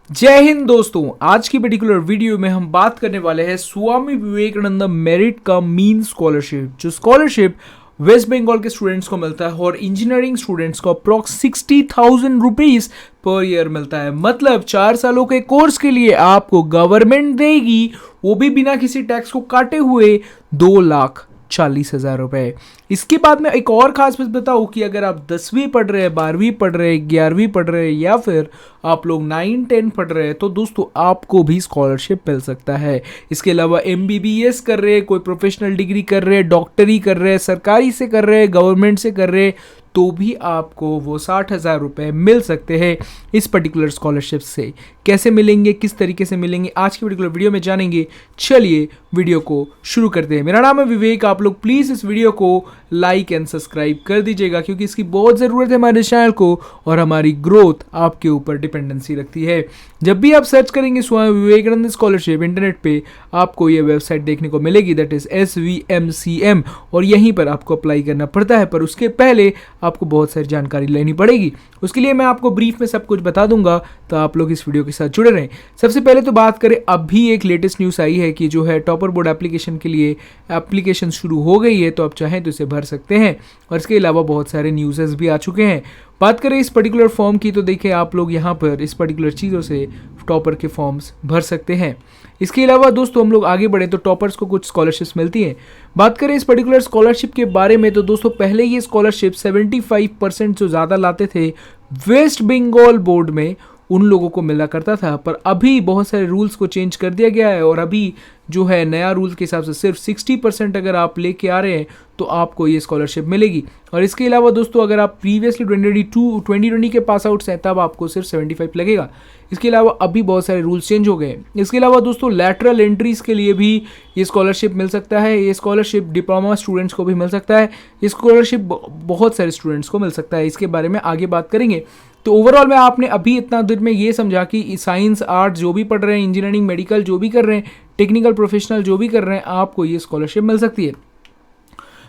जय हिंद दोस्तों। आज की पर्टिकुलर वीडियो में हम बात करने वाले हैं स्वामी विवेकानंद मेरिट का मीन स्कॉलरशिप। जो स्कॉलरशिप वेस्ट बंगाल के स्टूडेंट्स को मिलता है और इंजीनियरिंग स्टूडेंट्स को अप्रॉक्स 60,000 रुपीज पर ईयर मिलता है। मतलब 4 सालों के कोर्स के लिए आपको गवर्नमेंट देगी, वो भी बिना किसी टैक्स को काटे हुए 2,40,000 रुपए। इसके बाद में एक और खास बात बताऊँ कि अगर आप 10वीं पढ़ रहे हैं, 12वीं पढ़ रहे हैं, 11वीं पढ़ रहे हैं या फिर आप लोग 9-10 पढ़ रहे हैं तो दोस्तों आपको भी स्कॉलरशिप मिल सकता है। इसके अलावा MBBS कर रहे हैं, कोई प्रोफेशनल डिग्री कर रहे हैं, डॉक्टरी कर रहे हैं, सरकारी से कर रहे हैं, गवर्नमेंट से कर रहे हैं, तो भी आपको वो 60,000 रुपये मिल सकते हैं इस पर्टिकुलर स्कॉलरशिप से। कैसे मिलेंगे, किस तरीके से मिलेंगे, आज की पर्टिकुलर वीडियो में जानेंगे। चलिए वीडियो को शुरू करते हैं। मेरा नाम है विवेक। आप लोग प्लीज़ इस वीडियो को लाइक एंड सब्सक्राइब कर दीजिएगा क्योंकि इसकी बहुत ज़रूरत है हमारे चैनल को और हमारी ग्रोथ आपके ऊपर डिपेंडेंसी रखती है। जब भी आप सर्च करेंगे स्वामी विवेकानंद स्कॉलरशिप इंटरनेट पे आपको ये वेबसाइट देखने को मिलेगी, दैट इज़ SVMCM, और यहीं पर आपको अप्लाई करना पड़ता है। पर उसके पहले आपको बहुत सारी जानकारी लेनी पड़ेगी। उसके लिए मैं आपको ब्रीफ में सब कुछ बता दूंगा, तो आप लोग इस वीडियो के साथ जुड़े रहें। सबसे पहले तो बात करें, अभी एक लेटेस्ट न्यूज़ आई है कि जो है टॉपर बोर्ड एप्लीकेशन के लिए एप्लीकेशन शुरू हो गई है, तो आप चाहें तो इसे भर सकते हैं। और इसके अलावा बहुत सारे न्यूज़ भी आ चुके हैं। बात करें इस पर्टिकुलर फॉर्म की, तो देखिए आप लोग यहाँ पर इस पर्टिकुलर चीज़ों से टॉपर के फॉर्म्स भर सकते हैं। इसके अलावा दोस्तों हम लोग आगे बढ़े तो टॉपर्स को कुछ स्कॉलरशिप्स मिलती हैं। बात करें इस पर्टिकुलर स्कॉलरशिप के बारे में, तो दोस्तों पहले ये स्कॉलरशिप 75% जो ज़्यादा लाते थे वेस्ट बंगाल बोर्ड में उन लोगों को मिला करता था, पर अभी बहुत सारे रूल्स को चेंज कर दिया गया है और अभी जो है नया रूल के हिसाब से सिर्फ 60% अगर आप लेके आ रहे हैं तो आपको ये स्कॉलरशिप मिलेगी। और इसके अलावा दोस्तों अगर आप प्रीवियसली 2020 के पास आउट्स हैं तब आपको सिर्फ 75 लगेगा। इसके अलावा अभी बहुत सारे रूल्स चेंज हो गए हैं। इसके अलावा दोस्तों लैटरल एंट्रीज के लिए भी ये स्कॉलरशिप मिल सकता है। ये स्कॉलरशिप डिप्लोमा स्टूडेंट्स को भी मिल सकता है। ये स्कॉलरशिप बहुत सारे स्टूडेंट्स को मिल सकता है। इसके बारे में आगे बात करेंगे। तो ओवरऑल में आपने अभी इतना देर में ये समझा कि साइंस, आर्ट्स जो भी पढ़ रहे हैं, इंजीनियरिंग, मेडिकल जो भी कर रहे हैं, टेक्निकल प्रोफेशनल जो भी कर रहे हैं, आपको ये स्कॉलरशिप मिल सकती है।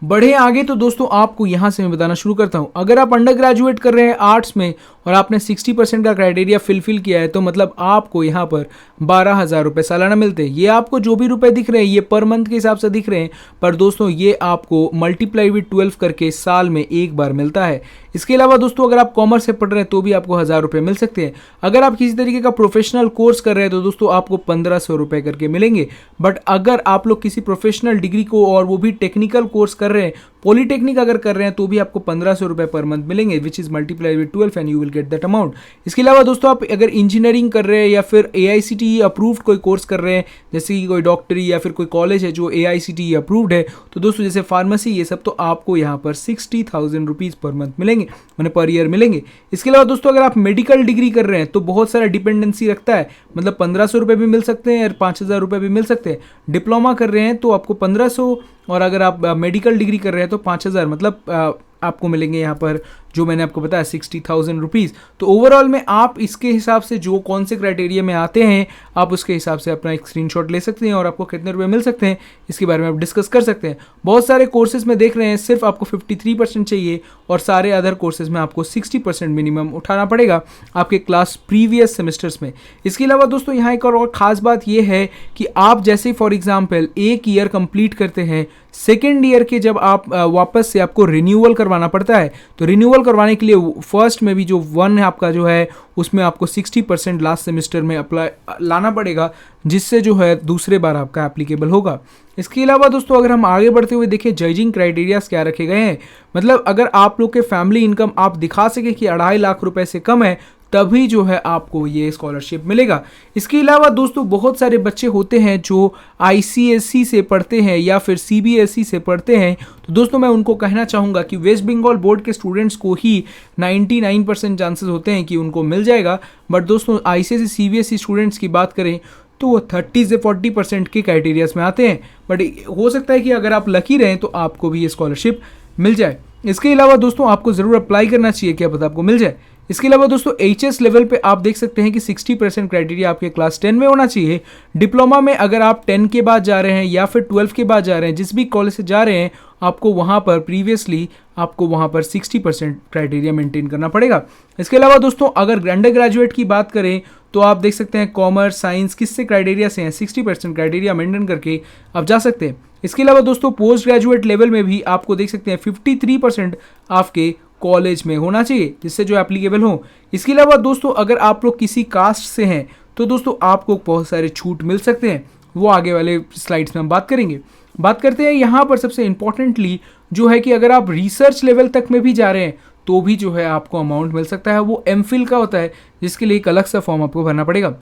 बढ़े आगे तो दोस्तों आपको यहाँ से मैं बताना शुरू करता हूँ। अगर आप अंडर ग्रेजुएट कर रहे हैं आर्ट्स में और आपने 60% का क्राइटेरिया फिल किया है तो मतलब आपको यहाँ पर 12,000 रुपये सालाना मिलते हैं। ये आपको जो भी रुपए दिख रहे हैं ये पर मंथ के हिसाब से दिख रहे हैं, पर दोस्तों ये आपको मल्टीप्लाई विद 12 करके साल में एक बार मिलता है। इसके अलावा दोस्तों अगर आप कॉमर्स से पढ़ रहे हैं तो भी आपको 1,000 रुपये मिल सकते हैं। अगर आप किसी तरीके का प्रोफेशनल कोर्स कर रहे हैं तो दोस्तों आपको 1,500 रुपये करके मिलेंगे। बट अगर आप लोग किसी प्रोफेशनल डिग्री को और वो भी टेक्निकल कोर्स कर रहे हैं, पॉलीटेक्निक अगर कर रहे हैं, तो भी आपको 1,500 रुपये पर मंथ मिलेंगे, which is multiply with 12 and you will get that amount. इसके अलावा दोस्तों आप अगर इंजीनियरिंग कर रहे हैं या फिर AICTE अप्रूव्ड कोई कोर्स कर रहे हैं, जैसे कि कोई डॉक्टरी या फिर कोई कॉलेज है जो AICTE अप्रूव्ड है, तो दोस्तों जैसे फार्मेसी ये सब, तो आपको यहाँ पर 60,000 रुपीज़ पर मंथ मिलेंगे, मैंने पर ईयर मिलेंगे। इसके अलावा दोस्तों अगर आप मेडिकल डिग्री कर रहे हैं तो बहुत सारा डिपेंडेंसी रखता है, मतलब 1,500 रुपये भी मिल सकते हैं और 5,000 रुपये भी मिल सकते हैं। डिप्लोमा कर रहे हैं तो आपको 1,500 और अगर आप मेडिकल डिग्री कर रहे हैं तो 5,000, मतलब आपको मिलेंगे यहाँ पर जो मैंने आपको बताया 60,000 रुपीज़। तो ओवरऑल में आप इसके हिसाब से जो कौन से क्राइटेरिया में आते हैं आप उसके हिसाब से अपना एक स्क्रीनशॉट ले सकते हैं और आपको कितने रुपए मिल सकते हैं इसके बारे में आप डिस्कस कर सकते हैं। बहुत सारे कोर्सेज में देख रहे हैं सिर्फ आपको 53% चाहिए और सारे अदर कोर्सेज में आपको 60% मिनिमम उठाना पड़ेगा आपके क्लास प्रीवियस सेमेस्टर्स में। इसके अलावा दोस्तों यहाँ एक और ख़ास बात यह है कि आप जैसे फॉर एग्जाम्पल एक ईयर कंप्लीट करते हैं, सेकेंड ईयर के जब आप वापस से आपको रिन्यूअल करवाना पड़ता है, तो रिन्यूअल करवाने के लिए फर्स्ट में भी जो 1 है आपका जो है उसमें आपको 60% लास्ट सेमेस्टर में अप्लाई लाना पड़ेगा, जिससे जो है दूसरे बार आपका एप्लीकेबल होगा। इसके अलावा दोस्तों अगर हम आगे बढ़ते हुए देखें जजिंग क्राइटेरियाज क्या रखे गए हैं, मतलब अगर आप लोग के फैमिली इनकम आप दिखा सके कि 2.5 लाख रुपए से कम है तभी जो है आपको ये स्कॉलरशिप मिलेगा। इसके अलावा दोस्तों बहुत सारे बच्चे होते हैं जो ICSE से पढ़ते हैं या फिर CBSE से पढ़ते हैं, तो दोस्तों मैं उनको कहना चाहूँगा कि वेस्ट बंगाल बोर्ड के स्टूडेंट्स को ही 99% चांसेस होते हैं कि उनको मिल जाएगा। बट दोस्तों ICSE CBSE स्टूडेंट्स की बात करें तो वो 30 से 40% के क्राइटेरियाज में आते हैं। बट हो सकता है कि अगर आप लकी रहें तो आपको भी ये स्कॉलरशिप मिल जाए। इसके अलावा दोस्तों आपको ज़रूर अप्लाई करना चाहिए, क्या पता आपको मिल जाए। इसके अलावा दोस्तों HS लेवल पे आप देख सकते हैं कि 60% क्राइटेरिया आपके क्लास 10 में होना चाहिए। डिप्लोमा में अगर आप 10 के बाद जा रहे हैं या फिर 12 के बाद जा रहे हैं, जिस भी कॉलेज से जा रहे हैं, आपको वहाँ पर प्रीवियसली आपको वहाँ पर 60% क्राइटेरिया मेंटेन करना पड़ेगा। इसके अलावा दोस्तों अगर अंडर ग्रेजुएट की बात करें तो आप देख सकते हैं कॉमर्स, साइंस किससे क्राइटेरिया से हैं, 60% क्राइटेरिया मेंटेन करके आप जा सकते हैं। इसके अलावा दोस्तों पोस्ट ग्रेजुएट लेवल में भी आपको देख सकते हैं 53% आपके कॉलेज में होना चाहिए, जिससे जो एप्लीकेबल हो। इसके अलावा दोस्तों अगर आप लोग किसी कास्ट से हैं तो दोस्तों आपको बहुत सारे छूट मिल सकते हैं, वो आगे वाले स्लाइड्स में हम बात करेंगे। बात करते हैं यहाँ पर सबसे इंपॉर्टेंटली जो है कि अगर आप रिसर्च लेवल तक में भी जा रहे हैं तो भी जो है आपको अमाउंट मिल सकता है, वो एमफिल का होता है, जिसके लिए एक अलग सा फॉर्म आपको भरना पड़ेगा।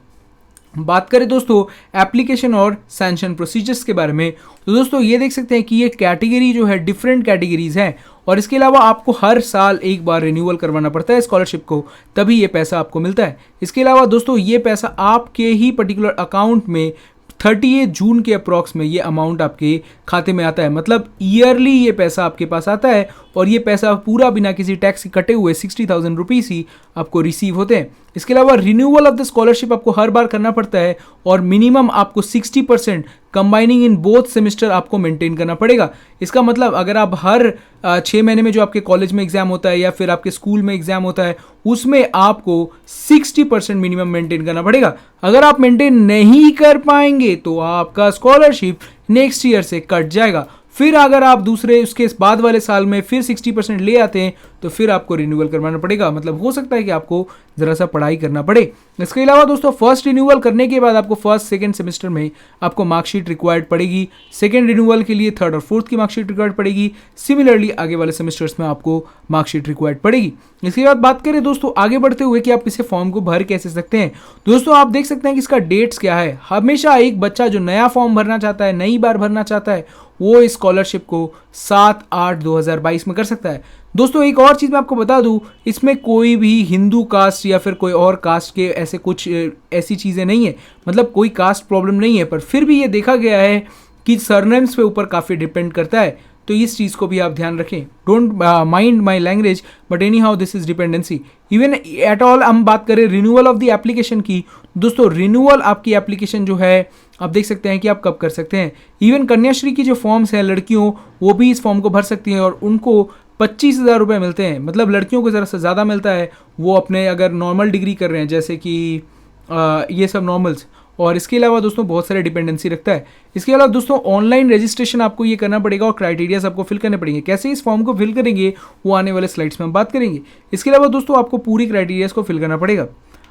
बात करें दोस्तों एप्लीकेशन और सैंक्शन प्रोसीजर्स के बारे में, तो दोस्तों ये देख सकते हैं कि ये कैटेगरी जो है डिफरेंट कैटेगरीज हैं, और इसके अलावा आपको हर साल एक बार रिन्यूअल करवाना पड़ता है स्कॉलरशिप को, तभी ये पैसा आपको मिलता है। इसके अलावा दोस्तों ये पैसा आपके ही पर्टिकुलर अकाउंट में 30 जून के अप्रॉक्स में ये अमाउंट आपके खाते में आता है, मतलब ईयरली ये पैसा आपके पास आता है, और ये पैसा पूरा बिना किसी टैक्स के कटे हुए 60,000 रुपीज़ ही आपको रिसीव होते हैं। इसके अलावा रिन्यूअल ऑफ द स्कॉलरशिप आपको हर बार करना पड़ता है, और मिनिमम आपको 60% कंबाइनिंग इन बोथ सेमेस्टर आपको मेंटेन करना पड़ेगा। इसका मतलब अगर आप हर 6 महीने में जो आपके कॉलेज में एग्जाम होता है या फिर आपके स्कूल में एग्जाम होता है उसमें आपको 60% मिनिमम मेंटेन करना पड़ेगा। अगर आप मेंटेन नहीं कर पाएंगे तो आपका स्कॉलरशिप नेक्स्ट ईयर से कट जाएगा। फिर अगर आप दूसरे उसके बाद वाले साल में फिर 60% ले आते हैं तो फिर आपको रिन्यूअल करवाना पड़ेगा, मतलब हो सकता है कि आपको ज़रा सा पढ़ाई करना पड़े। इसके अलावा दोस्तों फर्स्ट रिन्यूअल करने के बाद आपको फर्स्ट सेकंड सेमेस्टर में आपको मार्कशीट रिक्वायर्ड पड़ेगी, सेकंड रिन्यूअल के लिए थर्ड और फोर्थ की मार्कशीट रिक्वायर्ड पड़ेगी, सिमिलरली आगे वाले सेमेस्टर्स में आपको मार्कशीट रिक्वायर्ड पड़ेगी। इसके बाद बात करें दोस्तों आगे बढ़ते हुए कि आप इसे फॉर्म को भर कैसे सकते हैं, दोस्तों आप देख सकते हैं कि इसका डेट्स क्या है। हमेशा एक बच्चा जो नया फॉर्म भरना चाहता है, नई बार भरना चाहता है, वो इस स्कॉलरशिप को 7/8/2022 में कर सकता है। दोस्तों एक और चीज़ मैं आपको बता दूं, इसमें कोई भी हिंदू कास्ट या फिर कोई और कास्ट के ऐसे कुछ ऐसी चीज़ें नहीं है, मतलब कोई कास्ट प्रॉब्लम नहीं है, पर फिर भी ये देखा गया है कि सरनेम्स पे ऊपर काफ़ी डिपेंड करता है, तो इस चीज़ को भी आप ध्यान रखें। Don't mind my language but any how this is dependency even at all. हम बात करें रिन्यूअल ऑफ द एप्लीकेशन की, दोस्तों रिन्यूअल आपकी एप्लीकेशन जो है आप देख सकते हैं कि आप कब कर सकते हैं। इवन कन्याश्री की जो फॉर्म्स हैं लड़कियों, वो भी इस फॉर्म को भर सकती हैं और उनको 25,000 रुपये मिलते हैं, मतलब लड़कियों को ज़रा सा ज़्यादा मिलता है, वो अपने अगर नॉर्मल डिग्री कर रहे हैं जैसे कि ये सब नॉर्मल्स, और इसके अलावा दोस्तों बहुत सारे डिपेंडेंसी रखता है। इसके अलावा दोस्तों ऑनलाइन रजिस्ट्रेशन आपको ये करना पड़ेगा और क्राइटेरियाज आपको फिल करने पड़ेंगे। कैसे इस फॉर्म को फिल करेंगे वो आने वाले स्लाइड्स में हम बात करेंगे। इसके अलावा दोस्तों आपको पूरी क्राइटेरियाज को फिल करना पड़ेगा।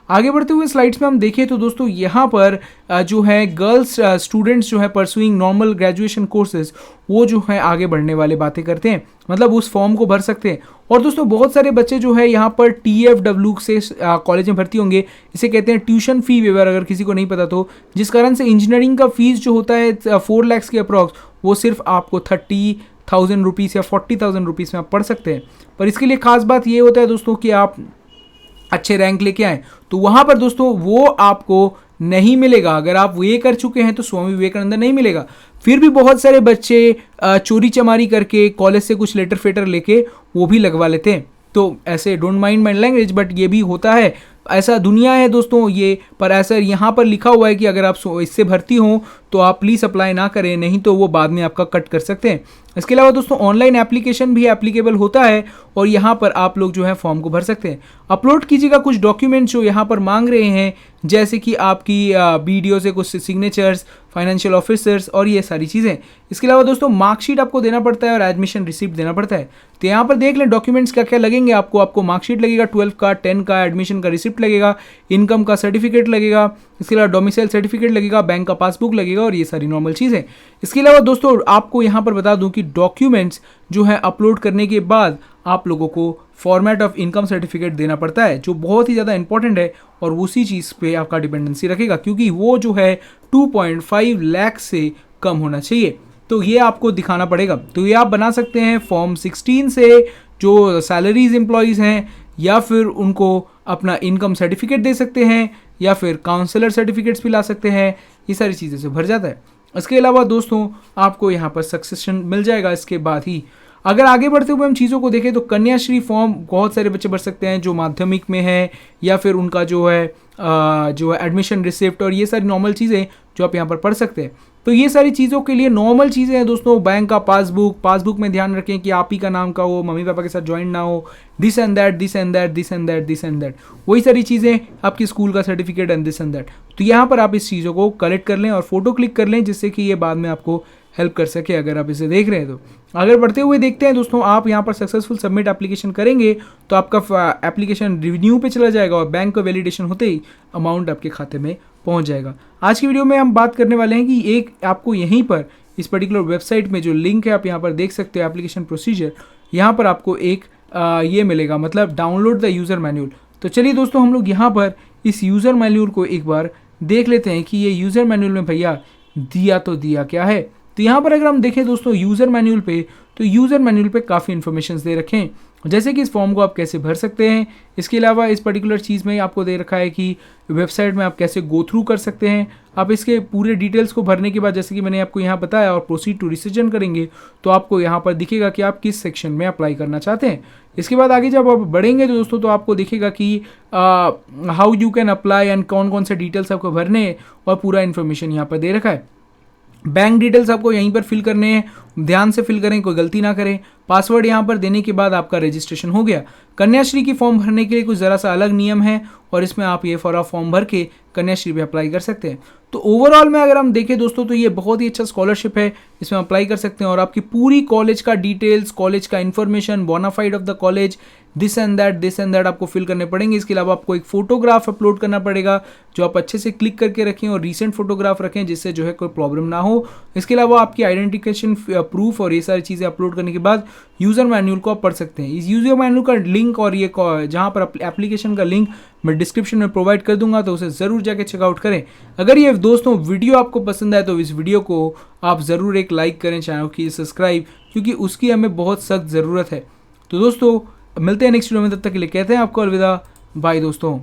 आगे बढ़ते हुए स्लाइड्स में हम देखें तो दोस्तों यहाँ पर जो है गर्ल्स स्टूडेंट्स जो है परसुइंग नॉर्मल ग्रेजुएशन कोर्सेज, वो जो है आगे बढ़ने वाले बातें करते हैं, मतलब उस फॉर्म को भर सकते हैं। और दोस्तों बहुत सारे बच्चे जो है यहाँ पर TFW से कॉलेज में भर्ती होंगे, इसे कहते हैं ट्यूशन फी वेवर, अगर किसी को नहीं पता तो, जिस कारण से इंजीनियरिंग का फीस जो होता है 4 लाख के अप्रॉक्स, वो सिर्फ आपको 30,000 रुपीज़ या 40,000 रुपीज़ में आप पढ़ सकते हैं। पर इसके लिए खास बात ये होता है दोस्तों कि आप अच्छे रैंक लेके आए, तो वहाँ पर दोस्तों वो आपको नहीं मिलेगा। अगर आप ये कर चुके हैं तो स्वामी विवेकानंद नहीं मिलेगा। फिर भी बहुत सारे बच्चे चोरी चमारी करके कॉलेज से कुछ लेटर फेटर लेके वो भी लगवा लेते हैं, तो ऐसे don't mind my language but ये भी होता है, ऐसा दुनिया है दोस्तों ये। पर ऐसा यहाँ पर लिखा हुआ है कि अगर आप इससे भर्ती हों तो आप प्लीज़ अप्लाई ना करें, नहीं तो वो बाद में आपका कट कर सकते हैं। इसके अलावा दोस्तों ऑनलाइन एप्लीकेशन भी एप्लीकेबल होता है और यहाँ पर आप लोग जो है फॉर्म को भर सकते हैं। अपलोड कीजिएगा कुछ डॉक्यूमेंट्स जो यहाँ पर मांग रहे हैं, जैसे कि आपकी BDO से कुछ सिग्नेचर्स, फाइनेंशियल ऑफिसर्स और ये सारी चीज़ें। इसके अलावा दोस्तों मार्कशीट आपको देना पड़ता है और एडमिशन रिसिप्ट देना पड़ता है। तो यहाँ पर देख लें डॉक्यूमेंट्स क्या क्या लगेंगे आपको मार्कशीट लगेगा 12 का, 10 का, एडमिशन का रिसिप्ट लगेगा, इनकम का सर्टिफिकेट लगेगा, इसके अलावा डोमिसाइल सर्टिफिकेट लगेगा, बैंक का पासबुक लगेगा और ये सारी नॉर्मल चीज़ें। इसके अलावा दोस्तों आपको यहाँ पर बता दूँ कि डॉक्यूमेंट्स जो है अपलोड करने के बाद आप लोगों को फॉर्मेट ऑफ इनकम सर्टिफिकेट देना पड़ता है, जो बहुत ही ज़्यादा इंपॉर्टेंट है और उसी चीज़ पे आपका डिपेंडेंसी रखेगा, क्योंकि वो जो है 2.5 लाख से कम होना चाहिए, तो ये आपको दिखाना पड़ेगा। तो ये आप बना सकते हैं फॉर्म 16 से, जो सैलरीज एम्प्लॉयज़ हैं, या फिर उनको अपना इनकम सर्टिफिकेट दे सकते हैं, या फिर काउंसलर सर्टिफिकेट्स भी ला सकते हैं, ये सारी चीज़ें से भर जाता है। इसके अलावा दोस्तों आपको यहाँ पर सक्सेशन मिल जाएगा इसके बाद ही। अगर आगे बढ़ते हुए हम चीज़ों को देखें तो कन्याश्री फॉर्म बहुत सारे बच्चे भर सकते हैं जो माध्यमिक में है, या फिर उनका जो है एडमिशन रिसिप्ट और ये सारी नॉर्मल चीज़ें जो आप यहाँ पर पढ़ सकते हैं। तो ये सारी चीज़ों के लिए नॉर्मल चीज़ें हैं दोस्तों। बैंक का पासबुक में ध्यान रखें कि आप ही का नाम का हो, मम्मी पापा के साथ ज्वाइंट ना हो, दिस एंड दैट, वही सारी चीज़ें, आपकी स्कूल का certificate and this and that. तो यहाँ पर आप इस चीज़ों को कलेक्ट कर लें और फोटो क्लिक कर लें, जिससे कि ये बाद में आपको हेल्प कर सके अगर आप इसे देख रहे हैं तो। अगर बढ़ते हुए देखते हैं दोस्तों, आप यहाँ पर सक्सेसफुल सबमिट एप्लीकेशन करेंगे तो आपका एप्लीकेशन रिव्यू पे चला जाएगा और बैंक का वैलिडेशन होते ही अमाउंट आपके खाते में पहुँच जाएगा। आज की वीडियो में हम बात करने वाले हैं कि एक आपको यहीं पर इस पर्टिकुलर वेबसाइट में जो लिंक है आप यहाँ पर देख सकते हो, एप्लीकेशन प्रोसीजर, यहाँ पर आपको एक ये मिलेगा, मतलब डाउनलोड द यूज़र मैनुअल। तो चलिए दोस्तों, हम लोग यहाँ पर इस यूज़र मैनुअल को एक बार देख लेते हैं कि ये यूज़र मैनुअल में भैया दिया क्या है। तो यहाँ पर अगर हम देखें दोस्तों यूज़र मैनुअल पे, तो यूज़र मैनुअल पे काफ़ी इन्फॉर्मेशन दे रखे हैं, जैसे कि इस फॉर्म को आप कैसे भर सकते हैं। इसके अलावा इस पर्टिकुलर चीज़ में आपको दे रखा है कि वेबसाइट में आप कैसे गो थ्रू कर सकते हैं। आप इसके पूरे डिटेल्स को भरने के बाद, जैसे कि मैंने आपको यहाँ बताया, और प्रोसीड टू डिसीजन करेंगे तो आपको यहाँ पर दिखेगा कि आप किस सेक्शन में अप्लाई करना चाहते हैं। इसके बाद आगे जब आप बढ़ेंगे तो दोस्तों, तो आपको दिखेगा कि how you can apply and कौन कौन से डिटेल्स आपको भरने हैं, और पूरा इन्फॉर्मेशन यहाँ पर दे रखा है। बैंक डिटेल्स आपको यहीं पर फिल करने हैं, ध्यान से फिल करें, कोई गलती ना करें। पासवर्ड यहाँ पर देने के बाद आपका रजिस्ट्रेशन हो गया। कन्याश्री की फॉर्म भरने के लिए कुछ ज़रा सा अलग नियम है, और इसमें आप ये फॉर्म भर के कन्याश्री पे अप्लाई कर सकते हैं। तो ओवरऑल में अगर हम देखें दोस्तों, तो ये बहुत ही अच्छा स्कॉलरशिप है, इसमें अप्लाई कर सकते हैं और आपकी पूरी कॉलेज का डिटेल्स, कॉलेज का information, bonafide of the college, this and that आपको फिल करने पड़ेंगे। इसके अलावा आपको एक फोटोग्राफ अपलोड करना पड़ेगा जो आप अच्छे से क्लिक करके रखें और रीसेंट फोटोग्राफ रखें, जिससे जो है कोई प्रॉब्लम ना हो। इसके अलावा आपकी आइडेंटिफिकेशन प्रूफ और ये सारी चीज़ें अपलोड करने के बाद यूज़र मैनुअल को आप पढ़ सकते हैं। इस यूज़र मैनुअल का लिंक और ये जहाँ पर एप्लीकेशन का लिंक मैं डिस्क्रिप्शन में प्रोवाइड कर दूंगा, तो उसे ज़रूर जाके चेकआउट करें। अगर ये दोस्तों वीडियो आपको पसंद आए तो इस वीडियो को आप ज़रूर एक लाइक करें, चैनल की सब्सक्राइब, क्योंकि उसकी हमें बहुत सख्त ज़रूरत है। तो दोस्तों मिलते हैं नेक्स्ट वीडियो में, तब तक के लिए कहते हैं आपको अलविदा, बाय दोस्तों।